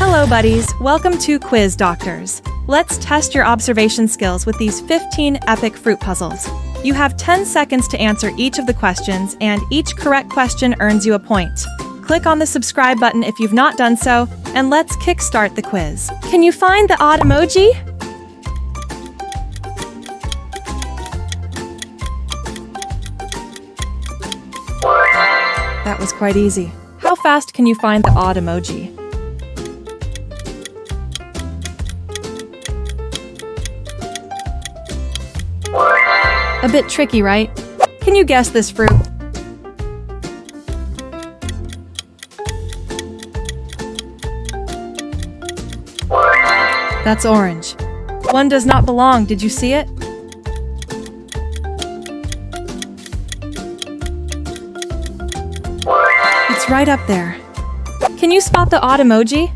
Hello buddies, welcome to Quiz Doctors. Let's test your observation skills with these 15 epic fruit puzzles. You have 10 seconds to answer each of the questions, and each correct question earns you a point. Click on the subscribe button if you've not done so, and let's kickstart the quiz. Can you find the odd emoji? That was quite easy. How fast can you find the odd emoji? A bit tricky, right? Can you guess this fruit? That's orange. One does not belong, did you see it? It's right up there. Can you spot the odd emoji?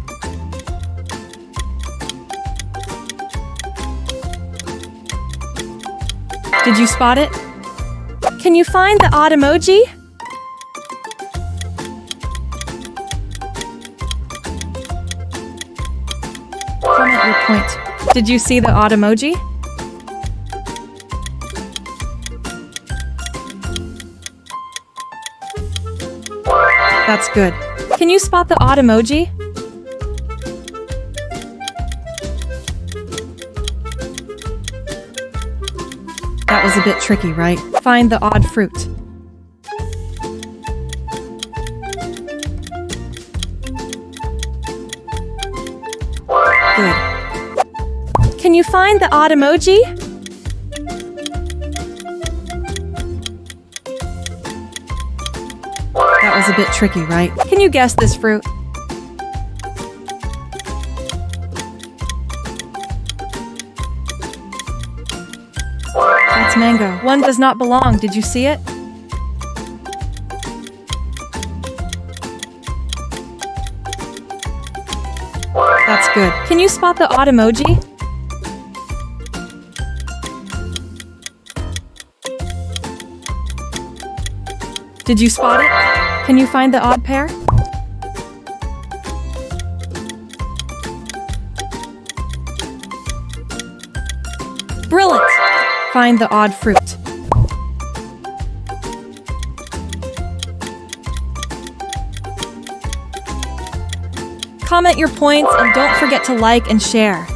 Did you spot it? Can you find the odd emoji? Comment your point. Did you see the odd emoji? That's good. Can you spot the odd emoji? That was a bit tricky, right? Find the odd fruit. Good. Can you find the odd emoji? That was a bit tricky, right? Can you guess this fruit? That's mango. One does not belong. Did you see it? That's good. Can you spot the odd emoji? Did you spot it? Can you find the odd pair? Brilliant! Find the odd fruit. Comment your points and don't forget to like and share.